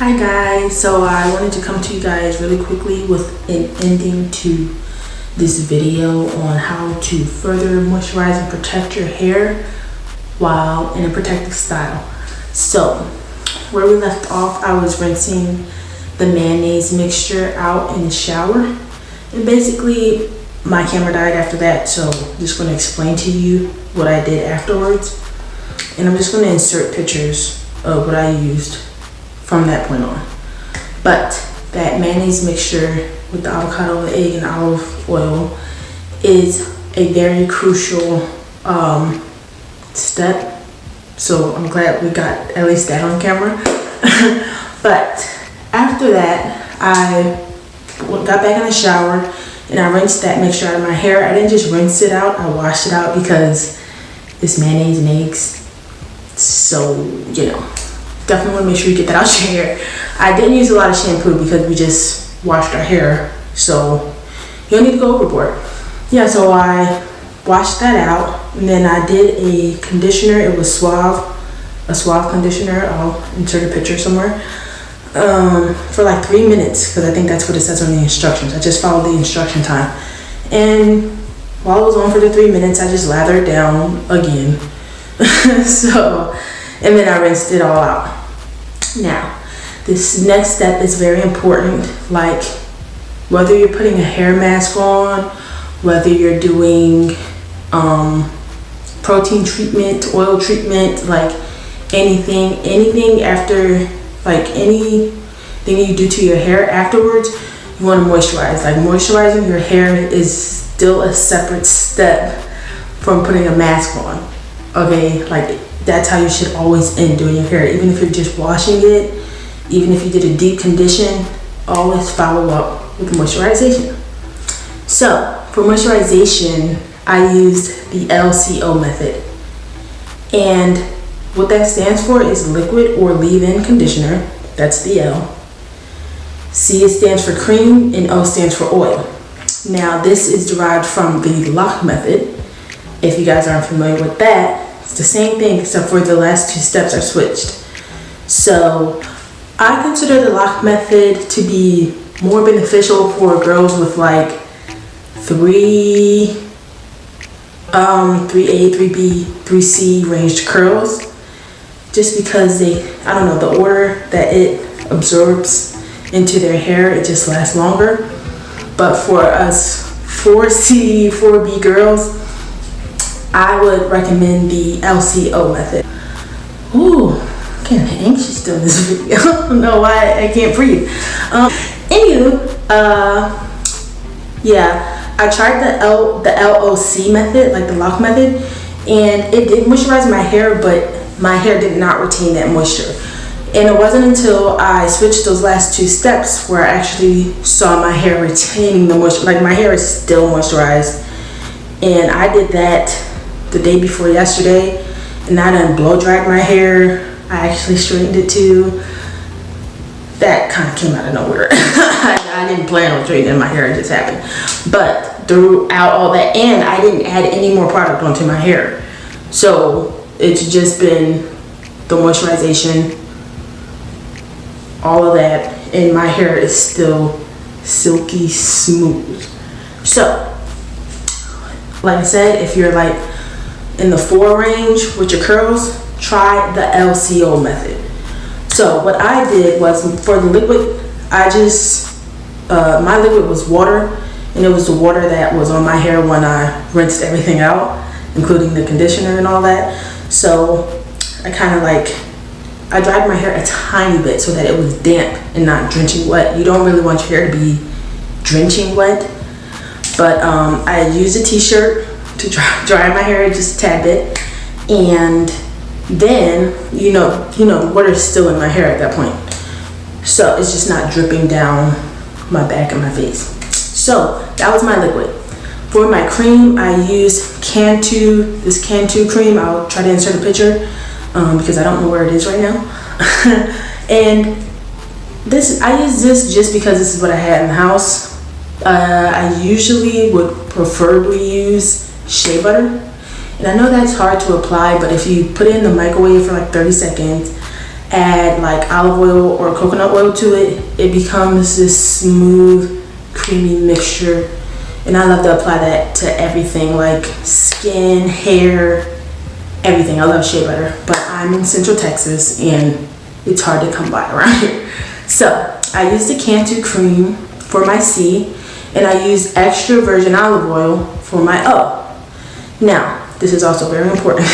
Hi guys, so I wanted to come to you guys really quickly with an ending to this video on how to further moisturize and protect your hair while in a protective style. So where we left off, I was rinsing the mayonnaise mixture out in the shower, and basically my camera died after that, so I'm just going to explain to you what I did afterwards, and I'm just going to insert pictures of what I used from that point on. But that mayonnaise mixture with the avocado, the egg, and olive oil is a very crucial step. So I'm glad we got at least that on camera. But after that, I got back in the shower and I rinsed that mixture out of my hair. I didn't just rinse it out, I washed it out because it's mayonnaise and eggs. So, definitely want to make sure you get that out your hair. I didn't use a lot of shampoo because we just washed our hair, so you don't need to go overboard. Yeah, so I washed that out, and then I did a conditioner. It was a Suave conditioner. I'll insert a picture somewhere. For like 3 minutes, because I think that's what it says on the instructions. I just followed the instruction time, and while it was on for the 3 minutes, I just lathered it down again. And then I rinsed it all out. Now, this next step is very important. Like, whether you're putting a hair mask on, whether you're doing protein treatment, oil treatment, like anything after, like anything you do to your hair afterwards, you want to moisturize. Like, moisturizing your hair is still a separate step from putting a mask on. Okay, like that's how you should always end doing your hair. Even if you're just washing it, even if you did a deep condition, always follow up with moisturization. So for moisturization, I used the LCO method, and what that stands for is liquid or leave-in conditioner. That's the L. C stands for cream, and O stands for oil. Now this is derived from the lock method. If you guys aren't familiar with that, it's the same thing except for the last two steps are switched. So I consider the lock method to be more beneficial for girls with like 3A, 3B, 3C ranged curls, just because the order that it absorbs into their hair, it just lasts longer. But for us 4C, 4B girls, I would recommend the LCO method. Ooh, I'm getting anxious doing this video. I don't know why I can't breathe. Yeah, I tried the LOC method, like the lock method, and it did moisturize my hair, but my hair did not retain that moisture. And it wasn't until I switched those last two steps where I actually saw my hair retaining the moisture. Like, my hair is still moisturized, and I did that the day before yesterday, and I done blow dried my hair. I actually straightened it too. That kind of came out of nowhere. I didn't plan on straightening my hair, it just happened. But throughout all that, and I didn't add any more product onto my hair, so it's just been the moisturization, all of that, and my hair is still silky smooth. So like I said, if you're like in the 4 range with your curls, try the LCO method. So what I did was, for the liquid, my liquid was water, and it was the water that was on my hair when I rinsed everything out, including the conditioner and all that. So I dried my hair a tiny bit so that it was damp and not drenching wet. You don't really want your hair to be drenching wet. But I used a t-shirt to dry my hair just a tad bit, and then the water is still in my hair at that point, so it's just not dripping down my back and my face. So that was my liquid. For my cream, I used this Cantu cream. I'll try to insert a picture because I don't know where it is right now. And I use this just because this is what I had in the house. I usually would preferably use shea butter, and I know that's hard to apply, but if you put it in the microwave for like 30 seconds add like olive oil or coconut oil to it, it becomes this smooth, creamy mixture. And I love to apply that to everything, like skin, hair, everything. I love shea butter, but I'm in Central Texas and it's hard to come by around here. So I use the Cantu cream for my C, and I use extra virgin olive oil for my O. Now, this is also very important.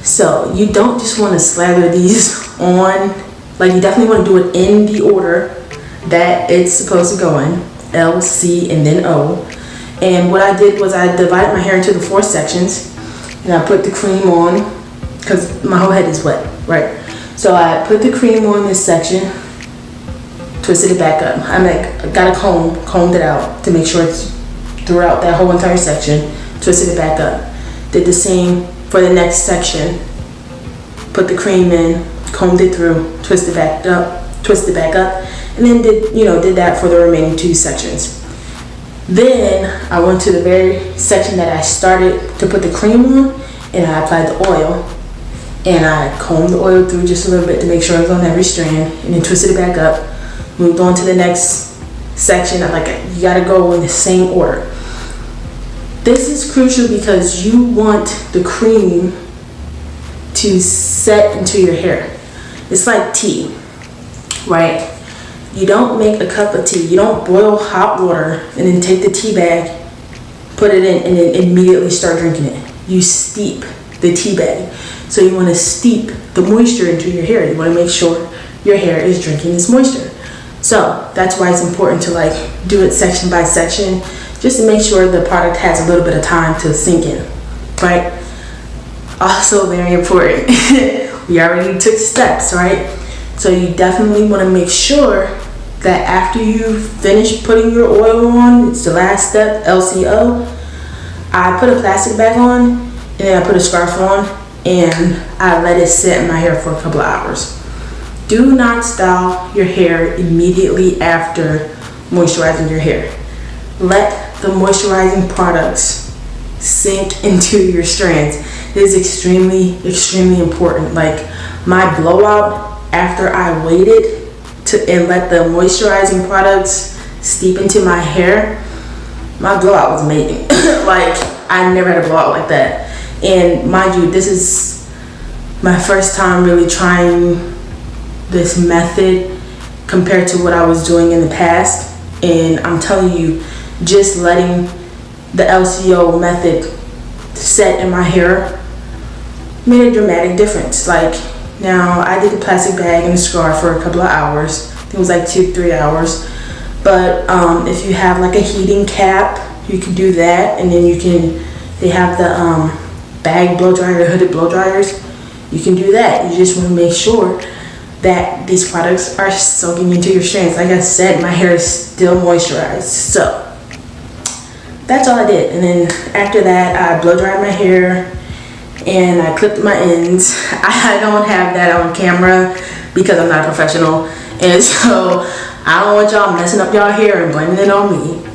So you don't just want to slather these on, like you definitely want to do it in the order that it's supposed to go in, L, C, and then O. And what I did was I divided my hair into the 4 sections, and I put the cream on, because my whole head is wet, right? So I put the cream on this section, twisted it back up. I got a comb, combed it out to make sure it's throughout that whole entire section, twisted it back up. Did the same for the next section, put the cream in, combed it through, twisted back up, and then did that for the remaining 2 sections. Then I went to the very section that I started to put the cream on, and I applied the oil, and I combed the oil through just a little bit to make sure it was on every strand, and then twisted it back up, moved on to the next section. I'm like, you gotta go in the same order. This is crucial because you want the cream to set into your hair. It's like tea, right? You don't make a cup of tea. You don't boil hot water and then take the tea bag, put it in, and then immediately start drinking it. You steep the tea bag. So you want to steep the moisture into your hair. You want to make sure your hair is drinking this moisture. So that's why it's important to like do it section by section, just to make sure the product has a little bit of time to sink in, right? Also very important, we already took steps, right? So you definitely want to make sure that after you finish putting your oil on, it's the last step, LCO, I put a plastic bag on, and then I put a scarf on, and I let it sit in my hair for a couple of hours. Do not style your hair immediately after moisturizing your hair. Let the moisturizing products sink into your strands. It is extremely, extremely important. Like my blowout after I waited and let the moisturizing products steep into my hair, my blowout was amazing. Like I never had a blowout like that. And mind you, this is my first time really trying this method compared to what I was doing in the past. And I'm telling you, just letting the LCO method set in my hair made a dramatic difference. Like now I did the plastic bag and the scarf for a couple of hours. I think it was like 2-3 hours. But if you have like a heating cap, you can do that. And then they have the bag blow dryer, hooded blow dryers. You can do that. You just want to make sure that these products are soaking into your strands. Like I said, my hair is still moisturized. So that's all I did. And then after that, I blow dried my hair and I clipped my ends. I don't have that on camera because I'm not a professional. And so I don't want y'all messing up y'all hair and blaming it on me.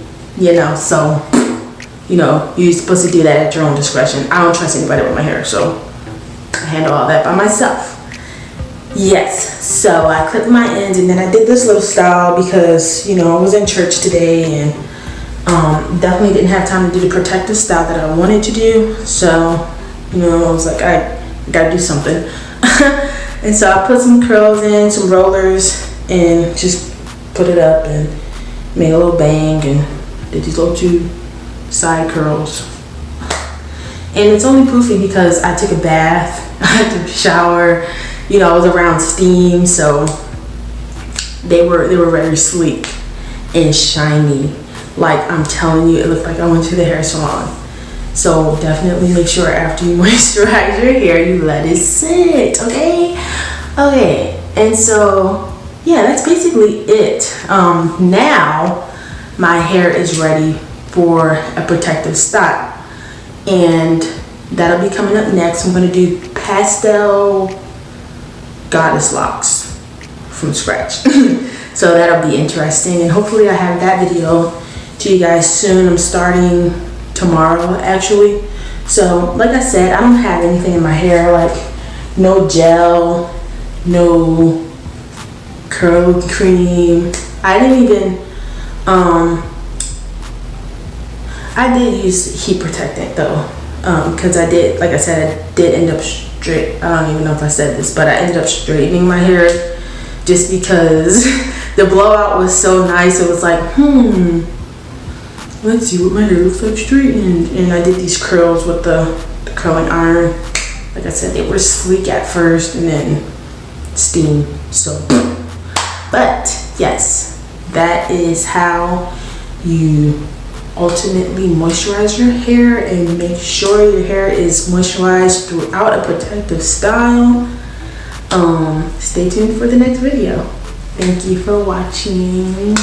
So, you're supposed to do that at your own discretion. I don't trust anybody with my hair, so I handle all that by myself. Yes, so I clipped my ends and then I did this little style because, I was in church today and definitely didn't have time to do the protective style that I wanted to do. So, I was like, I gotta do something. And so I put some curls in, some rollers, and just put it up and made a little bang and did these little 2 side curls. And it's only poofy because I took a bath, I took a shower, I was around steam, so they were very sleek and shiny. Like I'm telling you, it looked like I went to the hair salon. So definitely make sure after you moisturize your hair, you let it sit, okay? Okay, and so yeah, that's basically it. Now my hair is ready for a protective style, and that'll be coming up next. I'm gonna do pastel goddess locks from scratch. So that'll be interesting, and hopefully I have that video to you guys soon. I'm starting tomorrow actually. So like I said, I don't have anything in my hair, like no gel, no curl cream. I didn't even, I did use heat protectant though, because I did, like I said, I did end up straight. I don't even know if I said this, but I ended up straightening my hair just because the blowout was so nice. It was like, let's see what my hair looks like straightened. And I did these curls with the curling iron. Like I said, they were sleek at first and then steam. So, but yes, that is how you ultimately moisturize your hair and make sure your hair is moisturized throughout a protective style. Stay tuned for the next video. Thank you for watching.